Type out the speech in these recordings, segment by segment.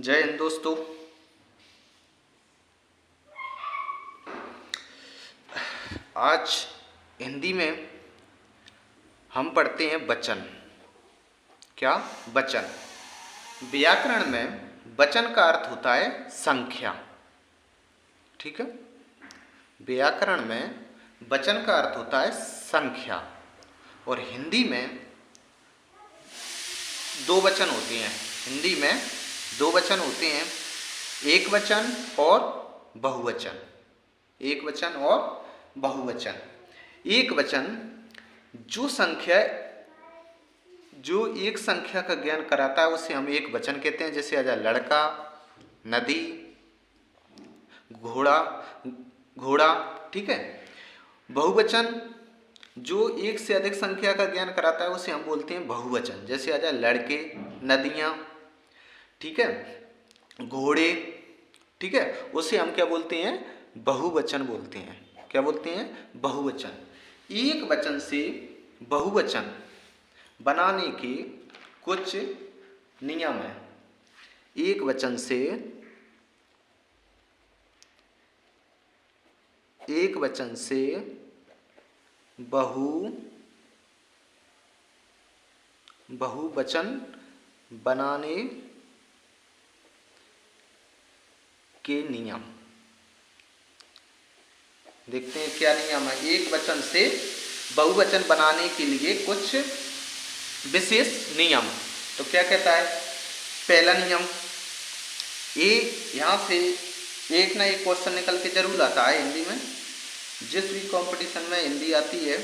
जय हिंद दोस्तों। आज हिंदी में हम पढ़ते हैं वचन। क्या? वचन। व्याकरण में वचन का अर्थ होता है संख्या। ठीक है, व्याकरण में वचन का अर्थ होता है संख्या और हिंदी में दो वचन होते हैं। हिंदी में दो वचन होते हैं, एक वचन और बहुवचन। एक वचन और बहुवचन। एक वचन जो एक संख्या का ज्ञान कराता है उसे हम एक वचन कहते हैं। जैसे आ जाए लड़का, नदी, घोड़ा। ठीक है। बहुवचन जो एक से अधिक संख्या का ज्ञान कराता है उसे हम बोलते हैं बहुवचन। जैसे आ जाए लड़के, नदियाँ, ठीक है, घोड़े, ठीक है, उसे हम क्या बोलते हैं? बहुवचन बोलते हैं। क्या बोलते हैं? बहुवचन। एक वचन से बहुवचन बनाने के कुछ नियम हैं। एक वचन से बहुवचन बनाने के नियम देखते हैं। क्या नियम है? एक वचन से बहुवचन बनाने के लिए कुछ विशेष नियम। तो क्या कहता है? पहला नियम, यहाँ से एक ना एक क्वेश्चन निकल के जरूर आता है हिंदी में। जिस भी कंपटीशन में हिंदी आती है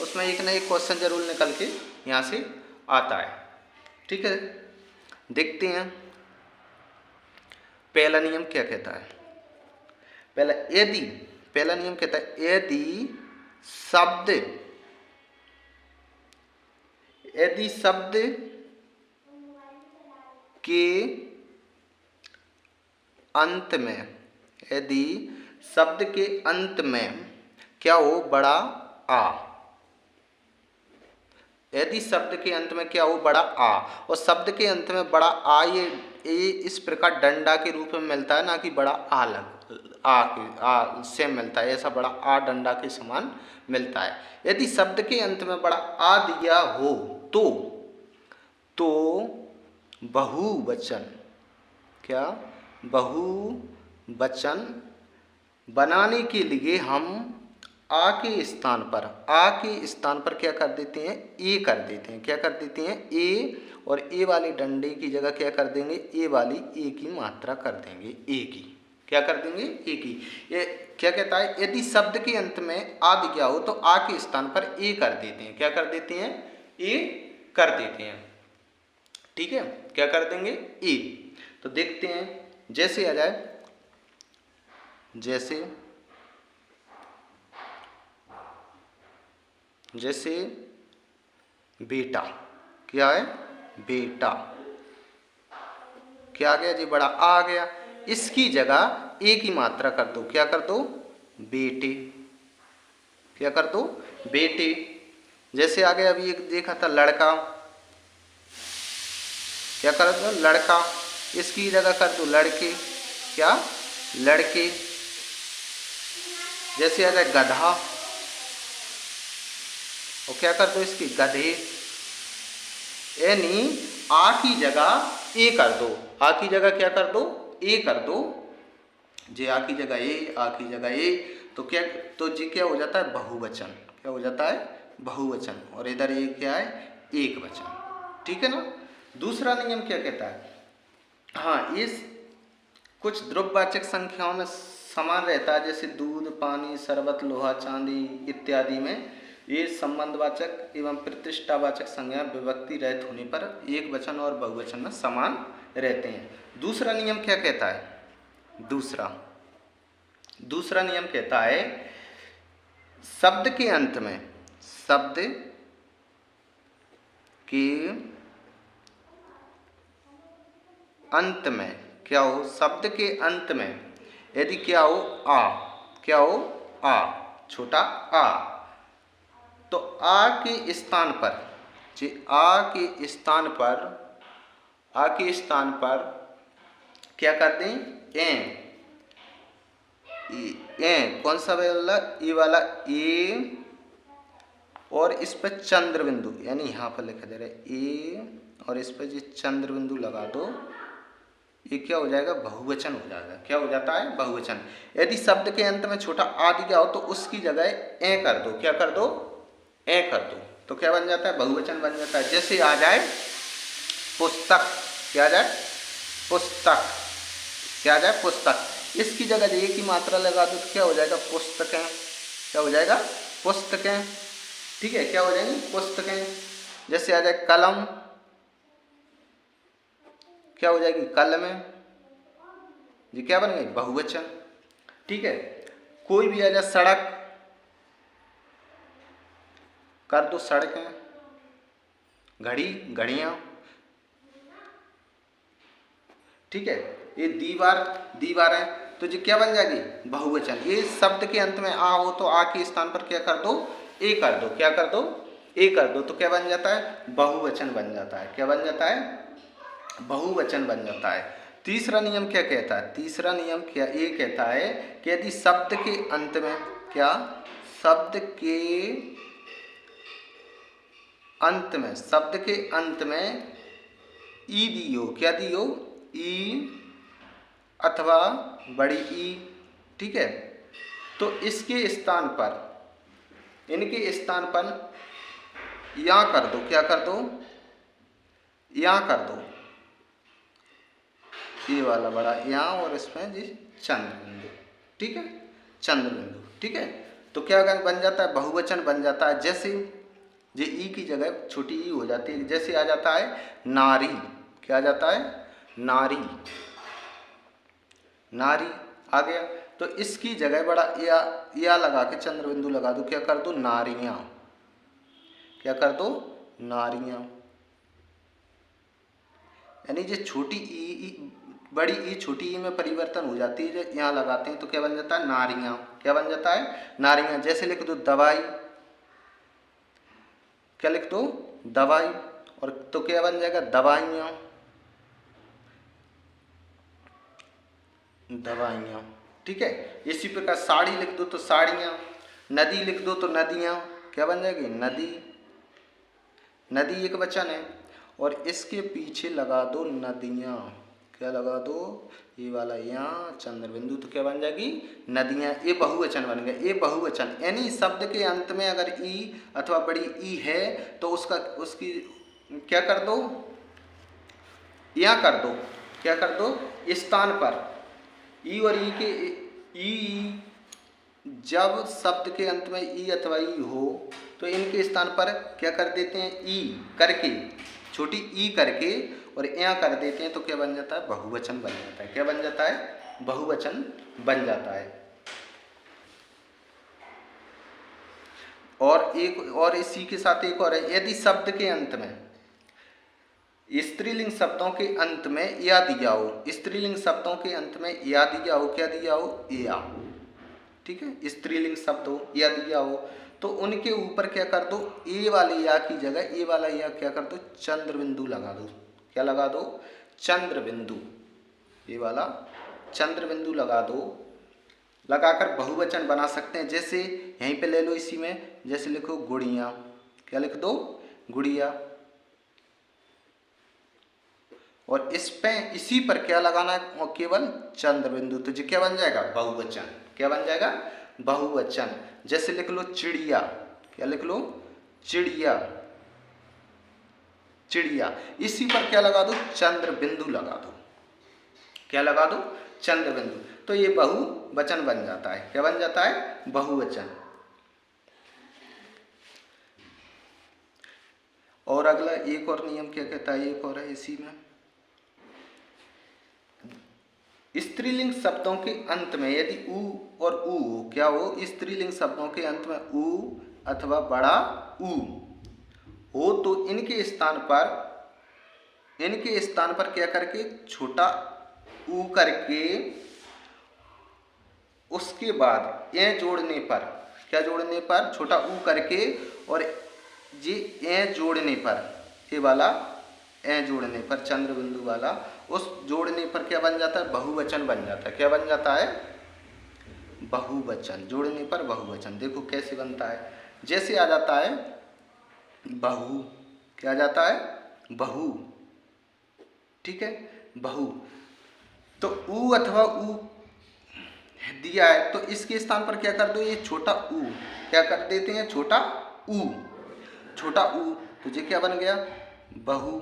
उसमें एक ना एक क्वेश्चन जरूर निकल के यहाँ से आता है। ठीक है, देखते हैं पहला नियम क्या कहता है। पहला नियम कहता है यदि शब्द के अंत में क्या हो? बड़ा आ। यदि शब्द के अंत में क्या हो? बड़ा आ। और शब्द के अंत में बड़ा आ ये इस प्रकार डंडा के रूप में मिलता है, ना कि बड़ा आ से मिलता है। ऐसा बड़ा आ डंडा के समान मिलता है। यदि शब्द के अंत में बड़ा आ दिया हो तो बहुवचन, क्या? बहुवचन बनाने के लिए हम आ के स्थान पर क्या कर देते हैं? ए कर देते हैं। क्या कर देते हैं? ए। और ए वाले डंडे की जगह क्या कर देंगे? ए वाली ए की मात्रा कर देंगे, ए की। क्या कर देंगे? ए की। ये क्या कहता है? यदि शब्द के अंत में आ दिया हो तो आ के स्थान पर ए कर देते हैं। क्या कर देते हैं? ए कर देते हैं। ठीक है, क्या कर देंगे? ए। तो देखते हैं, जैसे आ जाए, जैसे बेटा। क्या है? बेटा। क्या आ गया जी? बड़ा आ गया। इसकी जगह ए की मात्रा कर दो। क्या कर दो? बेटे। क्या कर दो? बेटे। जैसे आगे अभी एक देखा था लड़का। क्या कर दो? लड़का। इसकी जगह कर दो लड़के। क्या? लड़के। जैसे आ जाए गधा, और क्या कर दो? इसकी गधे। यानी आ की जगह ए कर दो। आ की जगह क्या कर दो? ए कर दो। जे आ की जगह ए, आ की जगह ए, तो जी क्या हो जाता है? बहुवचन। क्या हो जाता है? बहुवचन। और इधर ये क्या है? एक वचन। ठीक है ना। दूसरा नियम क्या कहता है? हाँ, इस कुछ द्रव्यवाचक संख्याओं में समान रहता है। जैसे दूध, पानी, शरबत, लोहा, चांदी इत्यादि में ये संबंधवाचक एवं प्रतिष्ठावाचक संज्ञा विभक्ति रहित होने पर एक वचन और बहुवचन में समान रहते हैं। दूसरा नियम क्या कहता है? दूसरा नियम कहता है शब्द के अंत में क्या हो? शब्द के अंत में यदि क्या हो? आ। क्या हो? आ, छोटा आ। तो आ के स्थान पर आ के स्थान पर क्या कर दें, ए कौन सा वाला, ए वाला ए, और इस पर चंद्र बिंदु, यानी यहाँ पर लिखा जा रहा है ए, और इस पर जो चंद्र बिंदु लगा दो, ये क्या हो जाएगा, बहुवचन हो जाएगा। क्या हो जाता है, बहुवचन। यदि शब्द के अंत में छोटा आ दिया हो तो उसकी जगह ए कर दो। क्या कर दो, ए कर दो, तो क्या बन जाता है, बहुवचन बन जाता है। जैसे आ जाए पुस्तक, क्या आ जाए, पुस्तक, क्या आ जाए, पुस्तक। इसकी जगह ए की मात्रा लगा दो तो क्या हो जाएगा, पुस्तकें। क्या हो जाएगा, पुस्तकें। ठीक है, क्या हो जाएंगी, पुस्तकें। जैसे आ जाए कलम, क्या हो जाएगी, कलमें। ये क्या बन गई, बहुवचन। ठीक है, कोई भी आ जाए सड़क, कर दो सड़कें। घड़ी, घड़ियां। ठीक है, ये दीवार, दीवारें, तो ये क्या बन जाएगी, बहुवचन। ये शब्द के अंत में आ हो तो आ के स्थान पर क्या कर दो, ए कर दो। क्या कर दो, ए कर दो, तो क्या बन जाता है, बहुवचन बन जाता है। क्या बन जाता है, बहुवचन बन जाता है। तीसरा नियम क्या कहता है, तीसरा नियम क्या ये कहता है कि यदि शब्द के अंत में, क्या, शब्द के अंत में, शब्द के अंत में ई दियो, क्या दियो, ई अथवा बड़ी ई। ठीक है, तो इसके स्थान पर, इनके स्थान पर या कर दो। क्या कर दो, या कर दो, ये वाला बड़ा यहाँ, और इसमें जी चंद्र बिंदु। ठीक है, चंद्र बिंदु। ठीक है, तो क्या बन जाता है, बहुवचन बन जाता है। जैसे ये ई की जगह छोटी ई हो जाती है। जैसे आ जाता है नारी, क्या आ जाता है, नारी, नारी आ गया, तो इसकी जगह बड़ा या लगा के चंद्र बिंदु लगा दो। क्या कर दो, नारियां। क्या कर दो, नारियां। यानी जो छोटी ई बड़ी ई छोटी ई में परिवर्तन हो जाती है, यहाँ लगाते हैं तो क्या बन जाता है, नारियां। क्या बन जाता है, नारियां। जैसे लिख दो दवाई, क्या लिख दो, दवाई, और तो क्या बन जाएगा, दवाइयाँ, दवाइयाँ। ठीक है, इसी प्रकार साड़ी लिख दो तो साड़ियाँ, नदी लिख दो तो नदियाँ, क्या बन जाएगी, नदी, नदी एक वचन है, और इसके पीछे लगा दो नदियाँ। क्या लगा दो, ये वाला यहाँ चंद्र बिंदु, तो क्या बन जाएगी, नदियाँ। ये बहुवचन बन गया, ये बहुवचन। यानी शब्द के अंत में अगर ई अथवा बड़ी ई है तो उसकी क्या कर दो, या कर दो। क्या कर दो, स्थान पर ई और ई के ई, जब शब्द के अंत में ई अथवा ई हो तो इनके स्थान पर क्या कर देते हैं, ई करके, छोटी ई करके और यहाँ कर देते हैं, तो क्या बन जाता है, बहुवचन बन जाता है। क्या बन जाता है, बहुवचन बन जाता है। और एक और इसी के साथ एक और है, यदि शब्द के अंत में, स्त्रीलिंग शब्दों के अंत में या दिया हो, स्त्रीलिंग शब्दों के अंत में या दिया हो, क्या दिया हो, या। ठीक है, स्त्रीलिंग शब्द हो या दिया हो तो उनके ऊपर क्या कर दो, ए वाले या की जगह ए वाला या क्या कर दो, चंद्र बिंदु लगा दो। क्या लगा दो, चंद्र बिंदु, ये वाला चंद्र बिंदु लगा दो। लगाकर बहुवचन बना सकते हैं। जैसे यहीं पे ले लो, इसी में जैसे लिखो गुड़िया, क्या लिख दो, गुड़िया, और इस पे इसी पर क्या लगाना है, केवल चंद्र बिंदु, तो जो क्या बन जाएगा, बहुवचन। क्या बन जाएगा, बहुवचन। जैसे लिख लो चिड़िया, क्या लिख लो, चिड़िया, चिड़िया, इसी पर क्या लगा दो, चंद्र बिंदु लगा दो। क्या लगा दो, चंद्र बिंदु, तो ये बहुवचन बन जाता है। क्या बन जाता है, बहुवचन। और अगला एक और नियम क्या कहता है, एक और है इसी में, स्त्रीलिंग शब्दों के अंत में यदि उ और ऊ क्या हो, स्त्रीलिंग शब्दों के अंत में उ अथवा बड़ा ऊ हो तो इनके स्थान पर क्या करके, छोटा ऊ करके उसके बाद ए जोड़ने पर, क्या जोड़ने पर, छोटा ऊ करके और ये ए जोड़ने पर, ये वाला ए जोड़ने पर, चंद्र बिंदु वाला, उस जोड़ने पर क्या बन जाता है? बहुवचन बन जाता है। क्या बन जाता है? बहुवचन। जोड़ने पर बहुवचन। देखो कैसे बनता है, जैसे आ जाता है बहु। क्या आ जाता है? बहु। ठीक है, बहु। तो ऊ अथवा ऊ दिया है तो इसके स्थान पर क्या कर दो? ये छोटा ऊ क्या कर देते हैं? छोटा ऊ। छोटा ऊ तो ये क्या बन गया? बहु।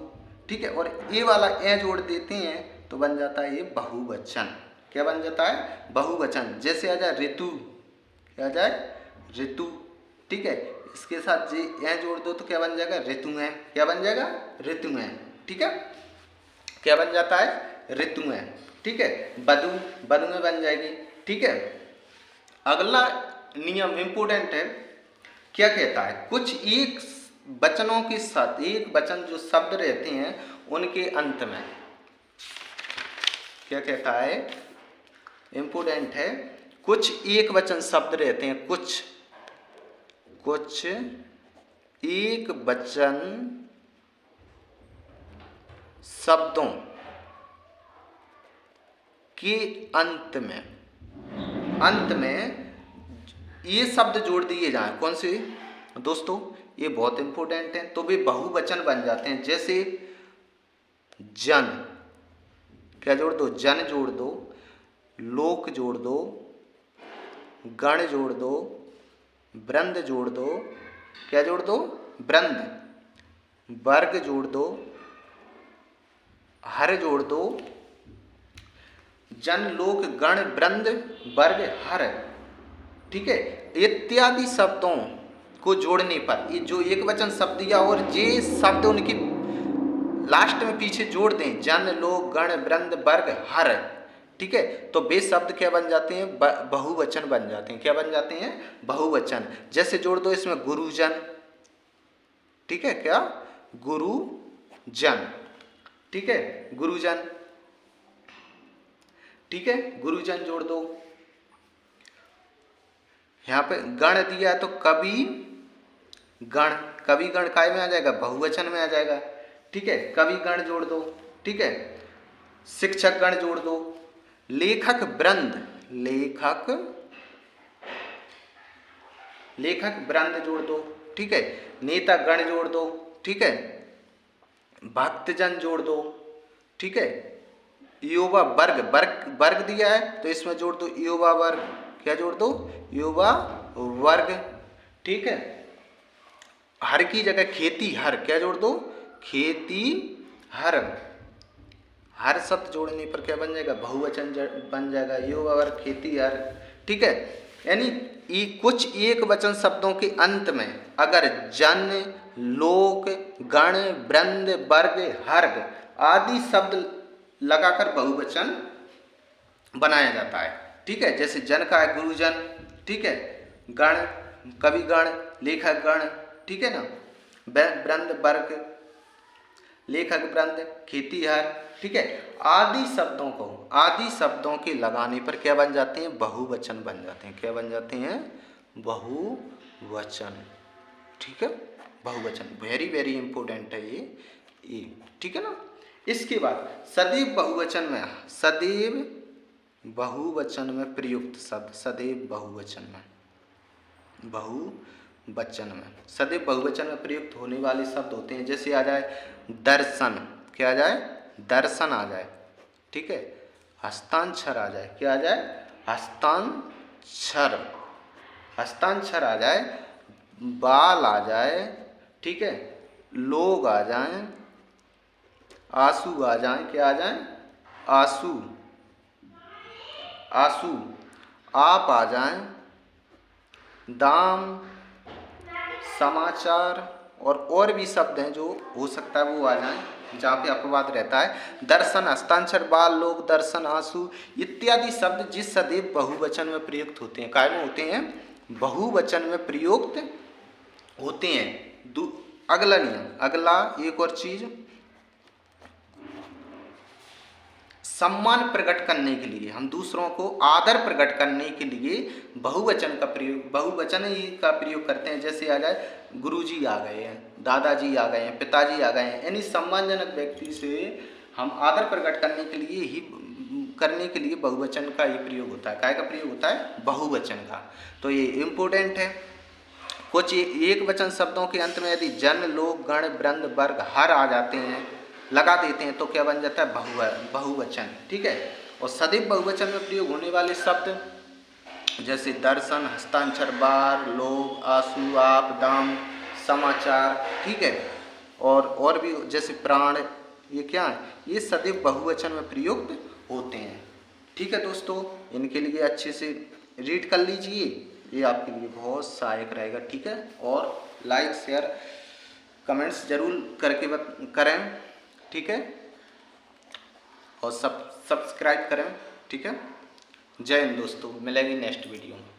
ठीक है, और ए वाला ए जोड़ देते हैं तो बन जाता है ये बहुवचन। क्या बन जाता है? बहुवचन। जैसे आ जाए ऋतु। क्या आ जाए? ऋतु। ठीक है, इसके साथ जे ए जोड़ दो तो क्या बन जाएगा? ऋतुएं। क्या बन जाएगा? ऋतुएं। ठीक है, क्या बन जाता है? ऋतुएं। ठीक है, बधु, बधुएं बन जाएगी। ठीक है, अगला नियम इंपोर्टेंट है। क्या कहता है? कुछ एक वचनों के साथ, एक वचन जो शब्द रहते हैं उनके अंत में, क्या कहता है? इंपोर्टेंट है। कुछ एक वचन शब्द रहते हैं, कुछ एक वचन शब्दों के अंत में ये शब्द जोड़ दिए जाएं। कौन से दोस्तों? ये बहुत इंपॉर्टेंट है, तो वे बहुवचन बन जाते हैं। जैसे जन, क्या जोड़ दो? जन जोड़ दो, लोक जोड़ दो, गण जोड़ दो, वृंद जोड़ दो। क्या जोड़ दो? वृंद। वर्ग जोड़ दो, हर जोड़ दो। जन, लोक, गण, वृंद, वर्ग, हर। ठीक है, इत्यादि शब्दों को जोड़ने पर, ये जो एक वचन शब्द दिया और ये शब्द उनकी लास्ट में पीछे जोड़ दें, जन, लोक, गण, वृंद, वर्ग, हर। ठीक है, तो वे शब्द क्या बन जाते हैं? बहुवचन बन जाते हैं। क्या बन जाते हैं? बहुवचन। जैसे जोड़ दो इसमें गुरुजन। ठीक है, क्या? गुरुजन। ठीक है, गुरुजन। ठीक है, गुरुजन जोड़ दो। यहाँ पे गण दिया तो कवि गण, कवि गण काय में आ जाएगा? बहुवचन में आ जाएगा। ठीक है, कवि गण जोड़ दो। ठीक है, शिक्षक गण जोड़ दो। लेखक वृंद, लेखक वृंद जोड़ दो। ठीक है, नेता गण जोड़ दो। ठीक है, भक्तजन जोड़ दो। ठीक है, युवा वर्ग दिया है तो इसमें जोड़ दो युवा वर्ग। क्या जोड़ दो? युवा वर्ग। ठीक है, हर की जगह खेती हर। क्या जोड़ दो? खेती हर। हर शब्द जोड़ने पर क्या बन जाएगा? बहुवचन बन जाएगा। युवा वर्ग, खेती हर। ठीक है, यानी कुछ एक वचन शब्दों के अंत में अगर जन, लोक, गण, वृंद, वर्ग, हर्ग आदि शब्द लगाकर बहुवचन बनाया जाता है। ठीक है, जैसे जन का है गुरुजन। ठीक है, गण कवि गण, लेखक गण। ठीक है ना, वृंद वर्ग, लेखक वृंद, खेती हर। ठीक है, आदि शब्दों के लगाने पर क्या बन जाते हैं? बहुवचन बन जाते हैं। क्या बन जाते हैं? बहुवचन। ठीक है, बहुवचन वेरी वेरी इंपॉर्टेंट है ये। ठीक है ना, इसके बाद सदैव बहुवचन में प्रयुक्त शब्द, सदैव बहुवचन में सदैव बहुवचन में प्रयुक्त होने वाले शब्द होते हैं। जैसे आ जाए दर्शन। क्या आ जाए? दर्शन आ जाए। ठीक है, हस्ताक्षर आ जाए। क्या आ जाए? हस्ताक्षर आ जाए। बाल आ जाए। ठीक है, लोग आ जाएं, आंसू आ जाएं। क्या आ जाएं? आंसू। आप आ जाएं, दाम, समाचार और भी शब्द हैं जो हो सकता है वो आ जाएं जहाँ पे अपवाद रहता है। दर्शन, हस्ताक्षर, बाल, लोग, दर्शन, आंसू इत्यादि शब्द जिस सदैव बहुवचन में प्रयुक्त होते हैं, काय में होते हैं? बहुवचन में प्रयुक्त होते हैं। अगला नियम, अगला एक और चीज, सम्मान प्रकट करने के लिए, हम दूसरों को आदर प्रकट करने के लिए बहुवचन का प्रयोग करते हैं। जैसे आ जाए गुरुजी आ गए हैं, दादाजी आ गए हैं, पिताजी आ गए हैं, यानी सम्मानजनक व्यक्ति से हम आदर प्रकट करने के लिए बहुवचन का ही प्रयोग होता है। काय का प्रयोग होता है? बहुवचन का। तो ये इम्पोर्टेंट है। कुछ एक वचन शब्दों के अंत में यदि जन, लोग, गण, वृंद, वर्ग, हर आ जाते हैं, लगा देते हैं, तो क्या बन जाता है? बहुवचन। ठीक है। और सदैव बहुवचन में प्रयोग होने वाले शब्द जैसे दर्शन, हस्ताक्षर, बार, लोग, आंसू, आप, दाम, समाचार, ठीक है, और भी जैसे प्राण, ये क्या है? ये सदैव बहुवचन में प्रयुक्त होते हैं। ठीक है दोस्तों, इनके लिए अच्छे से रीड कर लीजिए, ये आपके लिए बहुत सहायक रहेगा। ठीक है। और लाइक, शेयर, कमेंट्स जरूर करके करें। ठीक है। और सब्सक्राइब करें। ठीक है। जय हिंद दोस्तों, मिलेंगे नेक्स्ट वीडियो में।